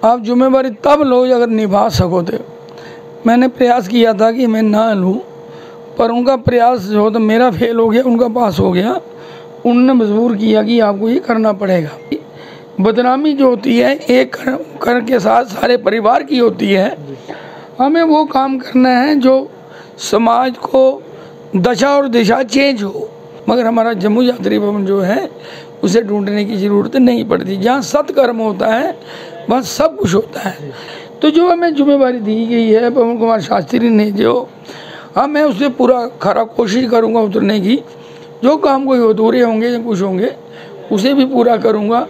आप जिम्मेवारी तब लो अगर निभा सको तो। मैंने प्रयास किया था कि मैं ना लूँ, पर उनका प्रयास जो तो मेरा फेल हो गया, उनका पास हो गया। उन्होंने मजबूर किया कि आपको ये करना पड़ेगा। बदनामी जो होती है एक कर के साथ सारे परिवार की होती है। हमें वो काम करना है जो समाज को दशा और दिशा चेंज हो। मगर हमारा जम्मू यात्री भवन जो है उसे ढूंढने की ज़रूरत नहीं पड़ती। जहाँ सत्कर्म होता है वहाँ सब कुछ होता है। तो जो हमें जिम्मेवारी दी गई है पवन कुमार शास्त्री ने, जो मैं उससे पूरा खरा कोशिश करूँगा उतरने की। जो काम कोई अधूरे होंगे या कुछ होंगे उसे भी पूरा करूँगा।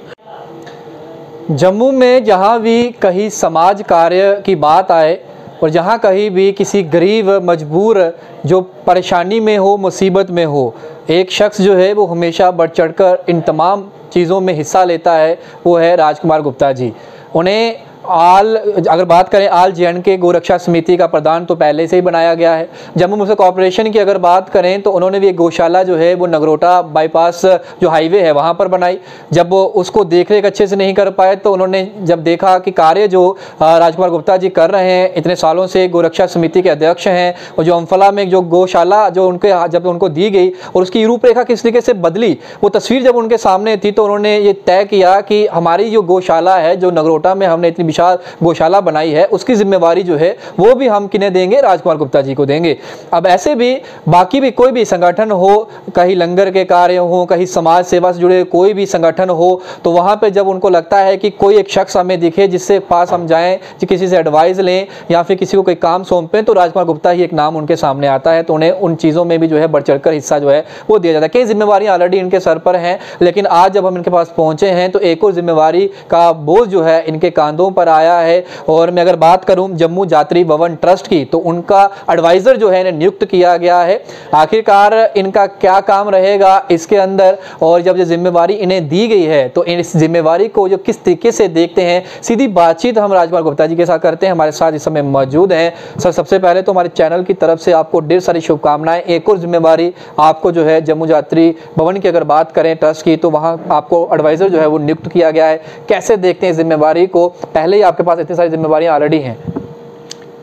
जम्मू में जहाँ भी कहीं समाज कार्य की बात आए और जहाँ कहीं भी किसी गरीब मजबूर जो परेशानी में हो, मुसीबत में हो, एक शख्स जो है वो हमेशा बढ़ चढ़कर इन तमाम चीज़ों में हिस्सा लेता है, वो है राजकुमार गुप्ता जी। उन्हें अगर बात करें आल जे.एंड.के गोरक्षा समिति का प्रधान तो पहले से ही बनाया गया है। जम्मू म्यूनिसिपल कॉर्पोरेशन की अगर बात करें तो उन्होंने भी एक गौशाला जो है वो नगरोटा बाईपास जो हाईवे है वहाँ पर बनाई। जब वो उसको देख रेख अच्छे से नहीं कर पाए तो उन्होंने जब देखा कि कार्य जो राजकुमार गुप्ता जी कर रहे हैं, इतने सालों से गोरक्षा समिति के अध्यक्ष हैं, और जो अम्फला में जो गौशाला जो उनके जब उनको दी गई और उसकी रूपरेखा किस तरीके से बदली, वो तस्वीर जब उनके सामने थी तो उन्होंने ये तय किया कि हमारी जो गौशाला है, जो नगरोटा में हमने इतनी गौशाला बनाई है, उसकी जिम्मेवारी जो है वो भी हम किन्हें देंगे, राजकुमार गुप्ता जी को देंगे। अब ऐसे भी बाकी भी कोई भी संगठन हो, कहीं लंगर के कार्य हो, कहीं समाज सेवा से जुड़े कोई भी संगठन हो, तो वहां पे जब उनको लगता है कि कोई एक शख्स हमें दिखे जिससे पास हम जाएं, किसी से एडवाइस लें या फिर किसी को कोई काम सौंपें, तो राजकुमार गुप्ता ही एक नाम उनके सामने आता है। तो उन्हें उन चीज़ों में भी जो है बढ़ चढ़कर हिस्सा जो है वो दिया जाता है। कई जिम्मेवारियां ऑलरेडी इनके सर पर हैं, लेकिन आज जब हम इनके पास पहुंचे हैं तो एक और जिम्मेवारी का बोझ जो है इनके कांधों पर आया है। और मैं अगर बात करूं जम्मू यात्री भवन ट्रस्ट की, तो उनका एडवाइजर जो है इन्हें नियुक्त किया गया है। आखिरकार इनका क्या काम रहेगा इसके अंदर, और जब ये जिम्मेवारी इन्हें दी गई है तो इस जिम्मेवारी को जो किस तरीके से देखते हैं, सीधी बातचीत हम राजकुमार गुप्ता जी के साथ करते हैं। हमारे साथ इस समय मौजूद हैं। सर, सबसे पहले तो हमारे चैनल की तरफ से आपको ढेर सारी शुभकामनाएं। एक और जिम्मेवारी आपको जो है जम्मू यात्री भवन की अगर बात करें ट्रस्ट की, तो वहाँ आपको एडवाइजर जो है वो नियुक्त किया गया है। कैसे देखते हैं जिम्मेवारी को? पहले ही आपके पास इतनी सारी जिम्मेवारियां ऑलरेडी हैं।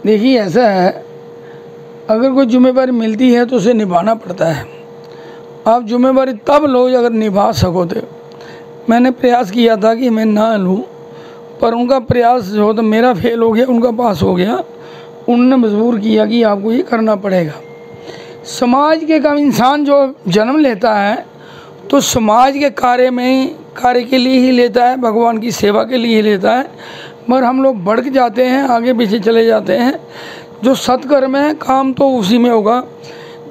देखिए, ऐसा है, अगर कोई जिम्मेवारी मिलती है तो उसे निभाना पड़ता है। आप जिम्मेवारी तब लो अगर निभा सको तो। मैंने प्रयास किया था कि मैं ना लूँ, पर उनका प्रयास जो तो मेरा फेल हो गया, उनका पास हो गया। उन्होंने मजबूर किया कि आपको ये करना पड़ेगा। समाज के काम, इंसान जो जन्म लेता है तो समाज के कार्य के लिए ही लेता है, भगवान की सेवा के लिए ही लेता है। मगर हम लोग भड़क जाते हैं, आगे पीछे चले जाते हैं। जो सत्कर्म है काम तो उसी में होगा।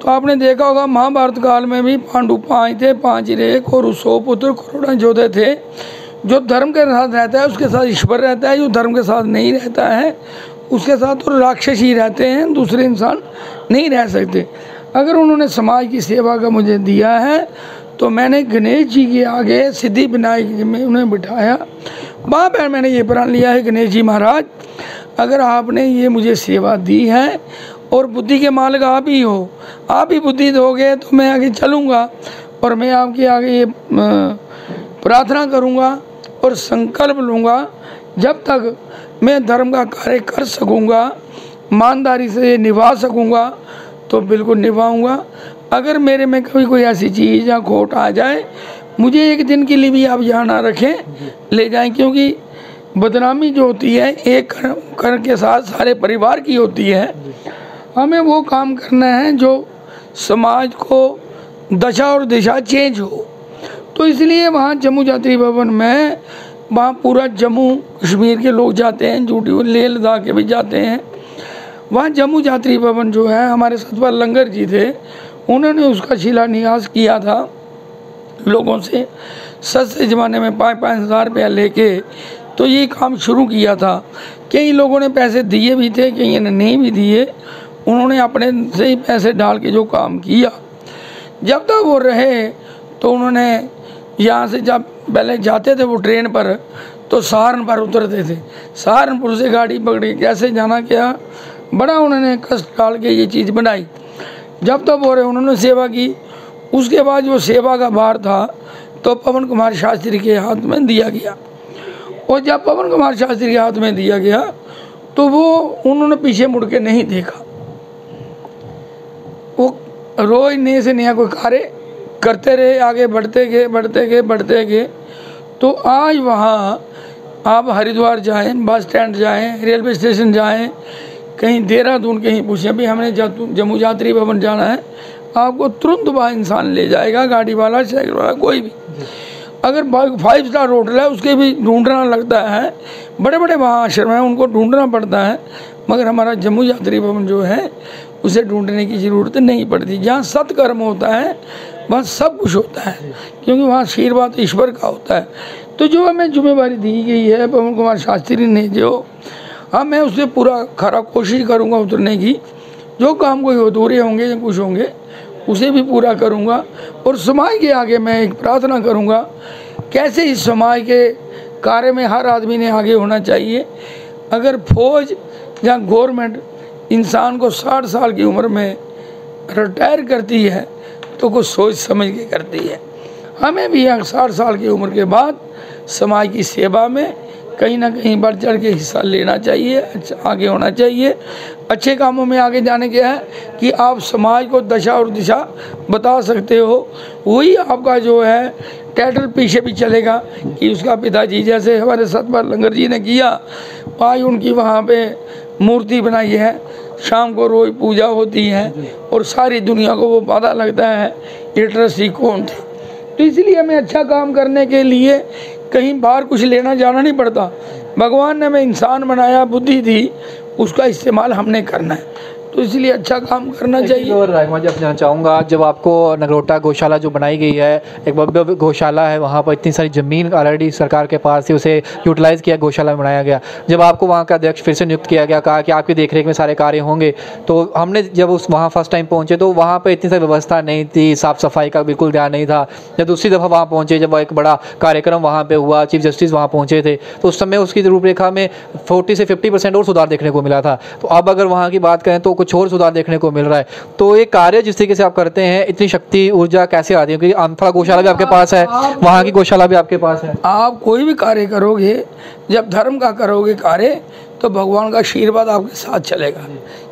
तो आपने देखा होगा महाभारत काल में भी पांडु 5 थे, 5 रेख और 100 पुत्र करोड़ योद्धे थे। जो धर्म के साथ रहता है उसके साथ ईश्वर रहता है, जो धर्म के साथ नहीं रहता है उसके साथ तो राक्षस ही रहते हैं, दूसरे इंसान नहीं रह सकते। अगर उन्होंने समाज की सेवा का मुझे दिया है तो मैंने गणेश जी के आगे सिद्धि विनायक जी में उन्हें बिठाया। वहाँ पर मैंने ये प्रण लिया है, गणेश जी महाराज, अगर आपने ये मुझे सेवा दी है और बुद्धि के मालिक आप ही हो, आप ही बुद्धि दोगे तो मैं आगे चलूँगा। और मैं आपके आगे ये प्रार्थना करूँगा और संकल्प लूँगा, जब तक मैं धर्म का कार्य कर सकूँगा, ईमानदारी से निभा सकूँगा तो बिल्कुल निभाऊँगा। अगर मेरे में कभी कोई ऐसी चीज़ या खोट आ जाए, मुझे एक दिन के लिए भी आप यहाँ ना रखें, ले जाएं, क्योंकि बदनामी जो होती है एक कर के साथ सारे परिवार की होती है। हमें वो काम करना है जो समाज को दशा और दिशा चेंज हो। तो इसलिए वहाँ जम्मू यात्री भवन में वहाँ पूरा जम्मू कश्मीर के लोग जाते हैं, झूठी लेह लद्दाख के भी जाते हैं। वहाँ जम्मू यात्री भवन जो है, हमारे सतपाल लंगर जी थे, उन्होंने उसका शिलान्यास किया था लोगों से। सस्ते ज़माने में 5-5 हज़ार रुपया लेके तो ये काम शुरू किया था। कई लोगों ने पैसे दिए भी थे, कई ने नहीं भी दिए। उन्होंने अपने से ही पैसे डाल के जो काम किया, जब तक वो रहे तो उन्होंने यहाँ से जब पहले जाते थे वो ट्रेन पर तो सहारनपुर उतरते थे, सहारनपुर से गाड़ी पकड़ी, कैसे जाना क्या, बड़ा उन्होंने कष्ट डाल के ये चीज़ बनाई। जब तक वो रहे उन्होंने सेवा की। उसके बाद जो सेवा का भार था तो पवन कुमार शास्त्री के हाथ में दिया गया और जब पवन कुमार शास्त्री के हाथ में दिया गया तो वो उन्होंने पीछे मुड़ के नहीं देखा, वो रोज नए से नया कोई कार्य करते रहे, आगे बढ़ते गए। तो आज वहाँ आप हरिद्वार जाएं, बस स्टैंड जाएं, रेलवे स्टेशन जाएं, कहीं देहरादून कहीं पूछें भी हमने जम्मू यात्री भवन जाना है, आपको तुरंत वहाँ इंसान ले जाएगा, गाड़ी वाला, साइकिल वाला, कोई भी। अगर 5 स्टार होटल है उसके भी ढूंढना लगता है, बड़े बड़े वहाँ आश्रम हैं उनको ढूंढना पड़ता है, मगर हमारा जम्मू यात्री भवन जो है उसे ढूंढने की ज़रूरत नहीं पड़ती। जहाँ सत्कर्म होता है वहाँ सब कुछ होता है, क्योंकि वहाँ आशीर्वाद ईश्वर का होता है। तो जो हमें जिम्मेवारी दी गई है पवन कुमार शास्त्री ने, जो हाँ मैं उससे पूरा खरा कोशिश करूँगा उतरने की। जो काम कोई अधूरे होंगे या कुछ होंगे उसे भी पूरा करूँगा। और समाज के आगे मैं एक प्रार्थना करूँगा, कैसे इस समाज के कार्य में हर आदमी ने आगे होना चाहिए। अगर फौज या गवर्नमेंट इंसान को 60 साल की उम्र में रिटायर करती है तो कुछ सोच समझ के करती है। हमें भी 60 साल की उम्र के बाद समाज की सेवा में कहीं ना कहीं बढ़ चढ़ के हिस्सा लेना चाहिए, आगे होना चाहिए। अच्छे कामों में आगे जाने के है कि आप समाज को दशा और दिशा बता सकते हो, वही आपका जो है टाइटल पीछे भी चलेगा कि उसका पिताजी, जैसे हमारे सतपाल लंगर जी ने किया, आज उनकी वहाँ पे मूर्ति बनाई है, शाम को रोज़ पूजा होती है और सारी दुनिया को वो पता लगता है ये ट्रस्टी कौन थे। तो इसलिए हमें अच्छा काम करने के लिए कहीं बाहर कुछ लेना जाना नहीं पड़ता। भगवान ने हमें इंसान बनाया, बुद्धि दी, उसका इस्तेमाल हमने करना है, तो इसलिए अच्छा काम करना चाहिए। और राघवा जी, अपना चाहूँगा, जब आपको नगरोटा गौशाला जो बनाई गई है, एक भव्य गौशाला है, वहाँ पर इतनी सारी ज़मीन ऑलरेडी सरकार के पास थी, उसे यूटिलाइज़ किया, गौशाला बनाया गया। जब आपको वहाँ का अध्यक्ष फिर से नियुक्त किया गया, कहा कि आपकी देखरेख में सारे कार्य होंगे, तो हमने जब उस वहाँ फर्स्ट टाइम पहुँचे तो वहाँ पर इतनी सारी व्यवस्था नहीं थी, साफ़ सफाई का बिल्कुल ध्यान नहीं था। जब दूसरी दफ़ा वहाँ पहुँचे, जब एक बड़ा कार्यक्रम वहाँ पर हुआ, चीफ जस्टिस वहाँ पहुँचे थे, तो उस समय उसकी रूपरेखा में 40 से 50% और सुधार देखने को मिला था। तो अब अगर वहाँ की बात करें तो कुछ और सुधार देखने को मिल रहा है। तो ये कार्य जिस तरीके से आप करते हैं, इतनी शक्ति ऊर्जा कैसे आती है? क्योंकि अम्फा गौशाला भी आपके पास है, वहाँ की गौशाला भी आपके पास है। आप कोई भी कार्य करोगे, जब धर्म का करोगे कार्य, तो भगवान का आशीर्वाद आपके साथ चलेगा।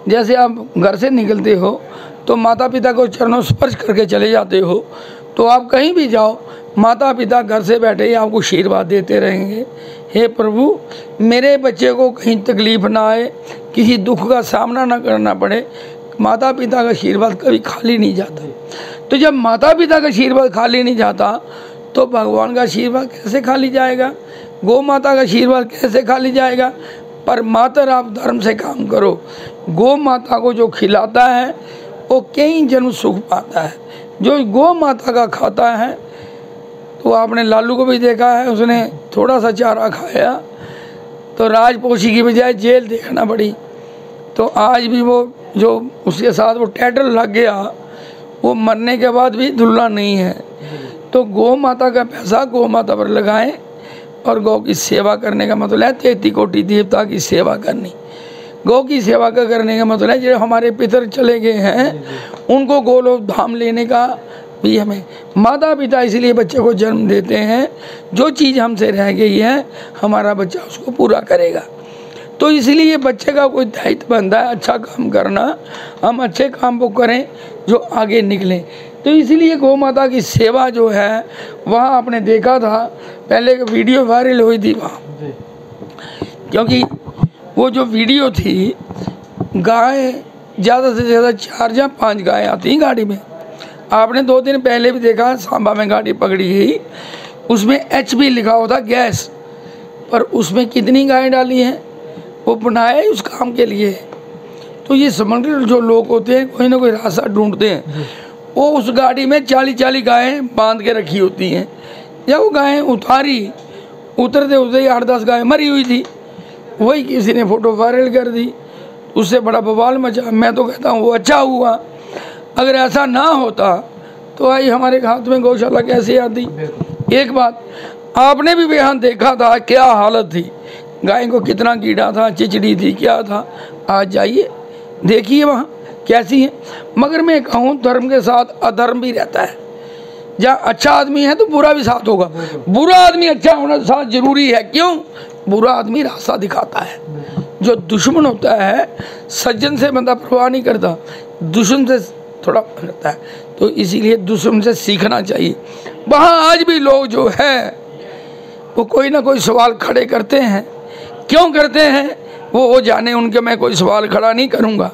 जैसे आप घर से निकलते हो तो माता पिता को चरणों स्पर्श करके चले जाते हो, तो आप कहीं भी जाओ, माता पिता घर से बैठे ही आपको आशीर्वाद देते रहेंगे। हे प्रभु, मेरे बच्चे को कहीं तकलीफ ना आए, किसी दुख का सामना ना करना पड़े। माता पिता का आशीर्वाद कभी खाली नहीं जाता। तो जब माता पिता का आशीर्वाद खाली नहीं जाता तो भगवान का आशीर्वाद कैसे खाली जाएगा? गौ माता का आशीर्वाद कैसे खाली जाएगा? पर मातर आप धर्म से काम करो। गौ माता को जो खिलाता है वो कई जन्म सुख पाता है। जो गौ माता का खाता है, तो आपने लालू को भी देखा है, उसने थोड़ा सा चारा खाया तो राजपोशी की बजाय जेल देखना पड़ी। तो आज भी वो जो उसके साथ वो टाइटल लग गया, वो मरने के बाद भी दुल्ला नहीं है। तो गौ माता का पैसा गौ माता पर लगाएं, और गौ की सेवा करने का मतलब है 33 कोटि देवता की सेवा करनी। गौ की सेवा का करने का मतलब है जो हमारे पितर चले गए हैं उनको गोलोक धाम लेने का भी हमें। माता पिता इसलिए बच्चे को जन्म देते हैं, जो चीज़ हमसे रह गई है हमारा बच्चा उसको पूरा करेगा। तो इसलिए बच्चे का कोई दायित्व बनता है अच्छा काम करना, हम अच्छे काम को करें जो आगे निकलें। तो इसलिए गौ माता की सेवा जो है, वहाँ आपने देखा था पहले एक वीडियो वायरल हुई थी वहाँ, क्योंकि वो जो वीडियो थी, गाय ज़्यादा से ज़्यादा 4 या 5 गाय आती हैं गाड़ी में। आपने 2 दिन पहले भी देखा, सांबा में गाड़ी पकड़ी गई, उसमें HP लिखा होता गैस, पर उसमें कितनी गाय डाली हैं? वो बनाया ही उस काम के लिए। तो ये समग्र जो लोग होते हैं, कोई ना कोई रास्ता ढूंढते हैं। वो उस गाड़ी में 40 गायें बांध के रखी होती हैं। जब वो गायें उतरते ही 8-10 गायें मरी हुई थी। वही किसी ने फोटो वायरल कर दी, उससे बड़ा बवाल मचा। मैं तो कहता हूँ वो अच्छा हुआ। अगर ऐसा ना होता तो आई हमारे हाथ में गौशाला कैसे आती? एक बात आपने भी यहाँ देखा था क्या हालत थी, गाय को कितना कीड़ा था, चिचड़ी थी, क्या था। आज जाइए देखिए वहाँ कैसी है। मगर मैं कहूँ धर्म के साथ अधर्म भी रहता है। जहाँ अच्छा आदमी है तो बुरा भी साथ होगा, बुरा आदमी अच्छा होना साथ जरूरी है। क्यों? बुरा आदमी रास्ता दिखाता है। जो दुश्मन होता है, सज्जन से बंदा परवाह नहीं करता, दुश्मन से थोड़ा करता है। तो इसीलिए दुश्मन से सीखना चाहिए। वहाँ आज भी लोग जो है वो कोई ना कोई सवाल खड़े करते हैं। क्यों करते हैं वो जाने, उनके मैं कोई सवाल खड़ा नहीं करूँगा।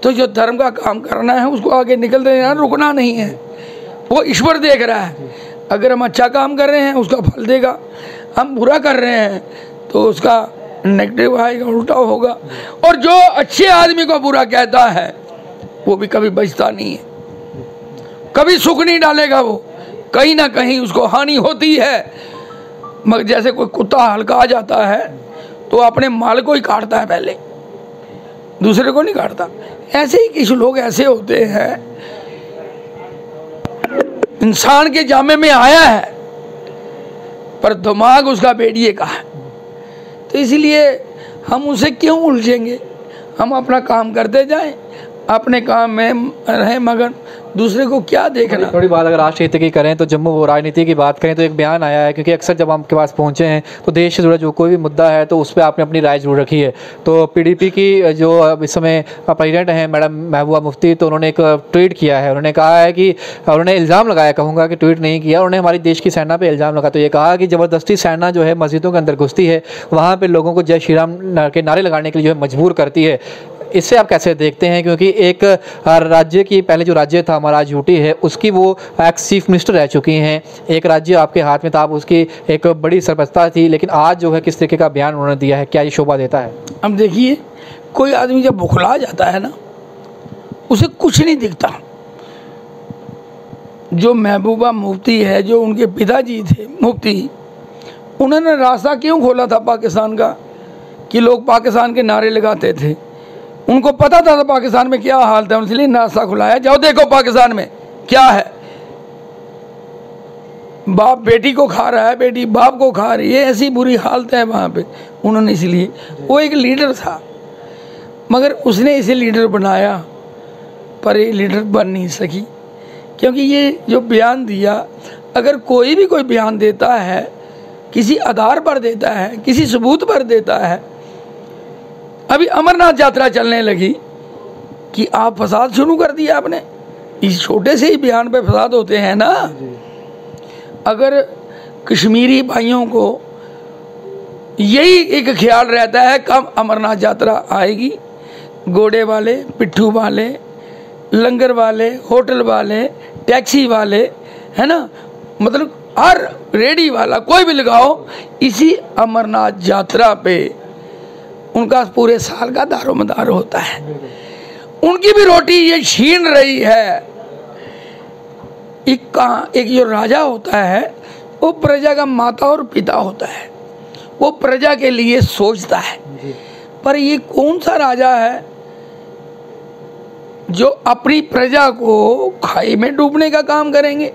तो जो धर्म का काम करना है उसको आगे निकलते रहना, रुकना नहीं है। वो ईश्वर देख रहा है। अगर हम अच्छा काम कर रहे हैं उसका फल देगा, हम बुरा कर रहे हैं तो उसका नेगेटिव आएगा, उल्टा होगा। और जो अच्छे आदमी को बुरा कहता है वो भी कभी बचता नहीं है, कभी सुख नहीं डालेगा। वो कहीं ना कहीं उसको हानि होती है। मगर जैसे कोई कुत्ता हल्का आ जाता है तो अपने माल को ही काटता है, पहले दूसरे को नहीं काटता। ऐसे ही कुछ लोग ऐसे होते हैं, इंसान के जामे में आया है पर दिमाग उसका भेड़िए का है। तो इसलिए हम उसे क्यों उलझेंगे, हम अपना काम करते जाएं, अपने काम में रहें मगन, दूसरे को क्या देखना। थोड़ी बात अगर राष्ट्रीय हित की करें तो जम्मू राजनीति की बात करें तो एक बयान आया है, क्योंकि अक्सर जब आपके पास पहुंचे हैं तो देश से जुड़ा जो कोई भी मुद्दा है तो उस पर आपने अपनी राय जरूर रखी है। तो पीडीपी की जो इस समय प्रेसिडेंट हैं मैडम महबूबा मुफ्ती, तो उन्होंने एक ट्वीट किया है। उन्होंने कहा है कि उन्होंने इल्ज़ाम लगाया, कहूँगा कि ट्वीट नहीं किया, उन्होंने हमारी देश की सेना पर इल्ज़ाम लगा। तो ये कहा कि ज़बरदस्ती सेना जो है मस्जिदों के अंदर घुसती है, वहाँ पर लोगों को जय श्री राम के नारे लगाने के लिए जो है मजबूर करती है। इससे आप कैसे देखते हैं? क्योंकि एक राज्य की, पहले जो राज्य था हमारा आज यूटी है, उसकी वो एक्स चीफ मिनिस्टर रह चुकी हैं। एक राज्य आपके हाथ में था, आप उसकी एक बड़ी सरपरस्ती थी, लेकिन आज जो है किस तरीके का बयान उन्होंने दिया है, क्या ये शोभा देता है? अब देखिए, कोई आदमी जब बुखला जाता है ना, उसे कुछ नहीं दिखता। जो महबूबा मुफ्ती है, जो उनके पिताजी थे मुफ्ती, उन्होंने रास्ता क्यों खोला था पाकिस्तान का कि लोग पाकिस्तान के नारे लगाते थे। उनको पता था पाकिस्तान में क्या हाल था, इसलिए रास्ता खुलाया। जाओ देखो पाकिस्तान में क्या है, बाप बेटी को खा रहा है, बेटी बाप को खा रही है, ऐसी बुरी हालत है वहाँ पे। उन्होंने इसलिए, वो एक लीडर था मगर उसने इसे लीडर बनाया, पर ये लीडर बन नहीं सकी। क्योंकि ये जो बयान दिया, अगर कोई भी कोई बयान देता है, किसी आधार पर देता है, किसी सबूत पर देता है। अभी अमरनाथ यात्रा चलने लगी कि आप फसाद शुरू कर दिया आपने, इस छोटे से ही बयान पे फसाद होते हैं ना। अगर कश्मीरी भाइयों को यही एक ख्याल रहता है कब अमरनाथ यात्रा आएगी, घोड़े वाले, पिट्ठू वाले, लंगर वाले, होटल वाले, टैक्सी वाले, है ना, मतलब हर रेडी वाला कोई भी लगाओ, इसी अमरनाथ यात्रा पे उनका पूरे साल का दारोमदार होता है। उनकी भी रोटी ये छीन रही है। एक जो राजा होता है वो प्रजा का माता और पिता होता है, वो प्रजा के लिए सोचता है। पर ये कौन सा राजा है जो अपनी प्रजा को खाई में डूबने का काम करेंगे?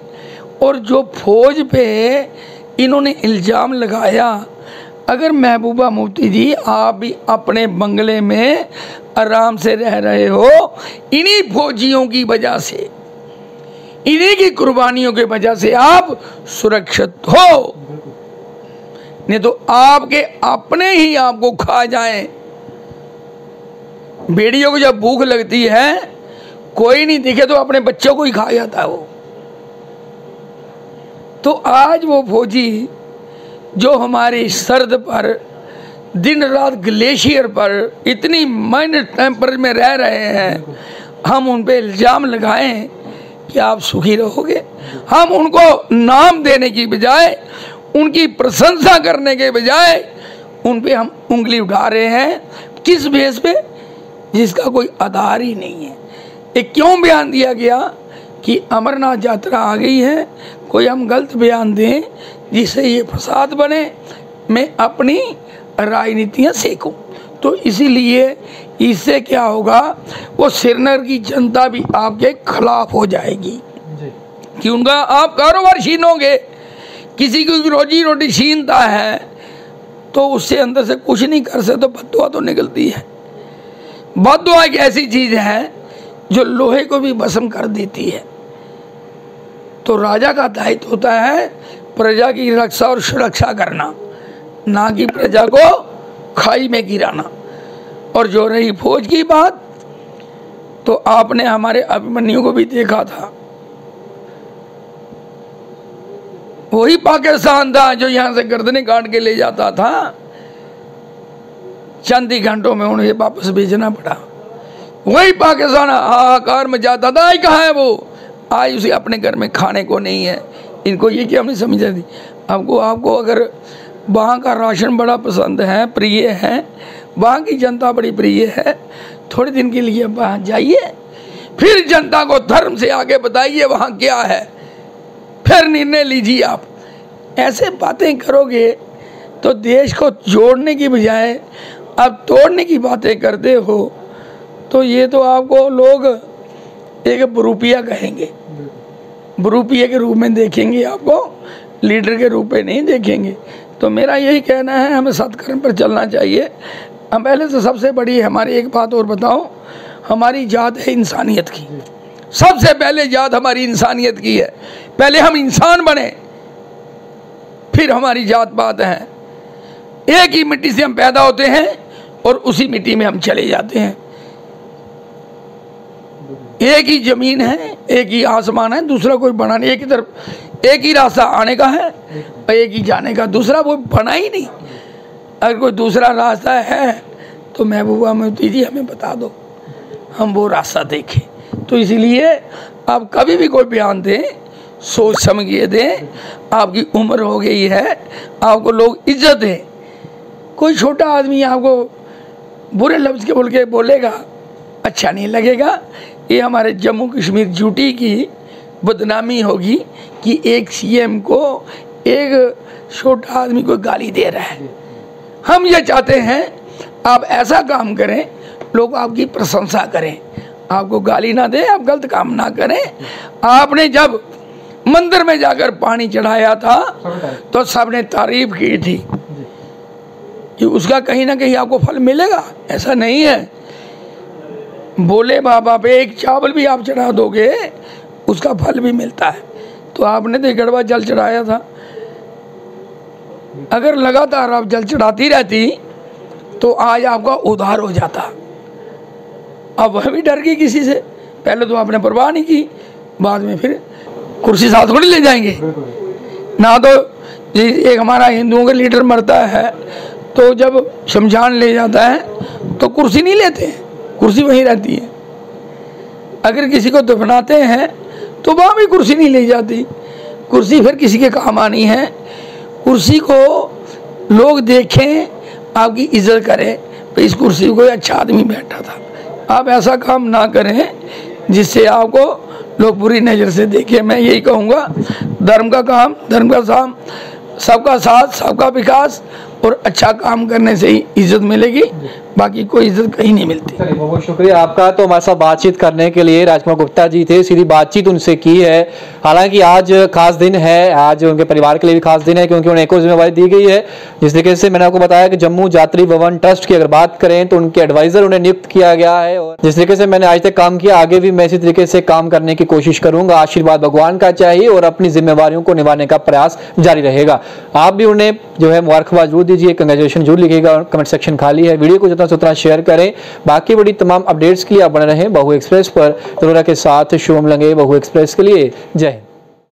और जो फौज पे इन्होंने इल्ज़ाम लगाया, अगर महबूबा मुफ्ती जी आप भी अपने बंगले में आराम से रह रहे हो, इन्हीं फौजियों की वजह से, इन्हीं की कुर्बानियों की वजह से आप सुरक्षित हो, नहीं तो आपके अपने ही आपको खा जाएं। भेड़ियों को जब भूख लगती है, कोई नहीं दिखे तो अपने बच्चों को ही खा जाता है वो। तो आज वो फौजी जो हमारी सरहद पर दिन रात ग्लेशियर पर इतनी माइनस टेम्परेचर में रह रहे हैं, हम उन पे इल्ज़ाम लगाएं कि आप सुखी रहोगे। हम उनको नाम देने की बजाय, उनकी प्रशंसा करने के बजाय उन पे हम उंगली उठा रहे हैं। किस बेस पे? जिसका कोई आधार ही नहीं है। एक क्यों बयान दिया गया कि अमरनाथ यात्रा आ गई है, कोई हम गलत बयान दें जिससे ये फसाद बने, मैं अपनी राजनीतियाँ सेकूं। तो इसीलिए इससे क्या होगा, वो श्रीनगर की जनता भी आपके खिलाफ हो जाएगी कि उनका आप कारोबार छीनोगे। किसी की रोजी रोटी छीनता है तो उससे अंदर से कुछ नहीं कर सकते, तो बद्दुआ तो निकलती है। बद्दुआ एक ऐसी चीज़ है जो लोहे को भी भस्म कर देती है। तो राजा का दायित्व होता है प्रजा की रक्षा और सुरक्षा करना, ना कि प्रजा को खाई में गिराना। और जो रही फौज की बात, तो आपने हमारे अभिमन्यु को भी देखा था, वही पाकिस्तान था जो यहाँ से गर्दनें काट के ले जाता था, चंद ही घंटों में उन्हें वापस भेजना पड़ा। वही पाकिस्तान हाहाकार में जाता था, आई कहाँ है वो, आज उसे अपने घर में खाने को नहीं है। इनको ये क्या नहीं समझ थी। आपको अगर वहाँ का राशन बड़ा पसंद है, प्रिय है, वहाँ की जनता बड़ी प्रिय है, थोड़े दिन के लिए वहाँ जाइए, फिर जनता को धर्म से आगे बताइए वहाँ क्या है, फिर निर्णय लीजिए। आप ऐसे बातें करोगे तो देश को जोड़ने की बजाय आप तोड़ने की बातें करते हो, तो ये तो आपको लोग एक बरूपिया कहेंगे, बरूपिया के रूप में देखेंगे, आपको लीडर के रूप में नहीं देखेंगे। तो मेरा यही कहना है, हमें सत्कर्म पर चलना चाहिए। हम पहले तो सबसे बड़ी हमारी एक बात और बताऊं, हमारी जात है इंसानियत की। सबसे पहले जात हमारी इंसानियत की है। पहले हम इंसान बने, फिर हमारी जात पात है। एक ही मिट्टी से हम पैदा होते हैं और उसी मिट्टी में हम चले जाते हैं। एक ही जमीन है, एक ही आसमान है, दूसरा कोई बना नहीं। एक ही तरफ एक ही रास्ता आने का है और एक ही जाने का, दूसरा कोई बना ही नहीं। अगर कोई दूसरा रास्ता है तो महबूबा मोती जी हमें बता दो, हम वो रास्ता देखें। तो इसीलिए आप कभी भी कोई बयान दें, सोच समझ के दें। आपकी उम्र हो गई है, आपको लोग इज्जत दें। कोई छोटा आदमी आपको बुरे लफ्ज़ के बोल के बोलेगा, अच्छा नहीं लगेगा। ये हमारे जम्मू कश्मीर यूटी की बदनामी होगी कि एक सीएम को एक छोटा आदमी को गाली दे रहा है। हम ये चाहते हैं आप ऐसा काम करें, लोग आपकी प्रशंसा करें, आपको गाली ना दें, आप गलत काम ना करें। आपने जब मंदिर में जाकर पानी चढ़ाया था तो सबने तारीफ की थी कि उसका कहीं ना कहीं आपको फल मिलेगा, ऐसा नहीं है। बोले बाबा पे एक चावल भी आप चढ़ा दोगे उसका फल भी मिलता है। तो आपने तो गड़वा जल चढ़ाया था, अगर लगातार आप जल चढ़ाती रहती तो आज आपका उद्धार हो जाता। अब वह भी डर गई किसी से, पहले तो आपने परवाह नहीं की, बाद में फिर कुर्सी साथ थोड़ी ले जाएंगे ना। तो एक हमारा हिंदुओं का लीडर मरता है तो जब शमशान ले जाता है तो कुर्सी नहीं लेते, कुर्सी वहीं रहती है। अगर किसी को दफनाते हैं तो वहाँ भी कुर्सी नहीं ले जाती, कुर्सी फिर किसी के काम आनी है। कुर्सी को लोग देखें, आपकी इज्जत करें, तो इस कुर्सी को कोई अच्छा आदमी बैठा था। आप ऐसा काम ना करें जिससे आपको लोग बुरी नज़र से देखें। मैं यही कहूँगा, धर्म का काम, धर्म का काम, सबका साथ, सबका विकास और अच्छा काम करने से ही इज्जत मिलेगी, बाकी कोई इज्जत कहीं नहीं मिलती। बहुत बहुत शुक्रिया आपका। तो हमारे साथ बातचीत करने के लिए राजकुमार गुप्ता जी थे, सीधी बातचीत उनसे की है। हालांकि आज खास दिन है, आज उनके परिवार के लिए भी खास दिन है क्योंकि उन्हें एक और जिम्मेवारी दी गई है। जिस तरीके से मैंने आपको बताया कि जम्मू यात्री भवन ट्रस्ट की अगर बात करें तो उनके एडवाइजर उन्हें नियुक्त किया गया है। और जिस तरीके से मैंने आज तक काम किया, आगे भी मैं इसी तरीके से काम करने की कोशिश करूंगा। आशीर्वाद भगवान का चाहिए और अपनी जिम्मेवारियों को निभाने का प्रयास जारी रहेगा। आप भी उन्हें जो है मुबारकबाद जरूर दीजिए, कंग्रेचुलेशन जरूर लिखिएगा, और कमेंट सेक्शन खाली है। वीडियो को जितना से उतना शेयर करें। बाकी बड़ी तमाम अपडेट्स के लिए आप बने रहें बहु एक्सप्रेस पर। तरोरा के साथ शुभम लंगे, बहु एक्सप्रेस के लिए। जय हिंद।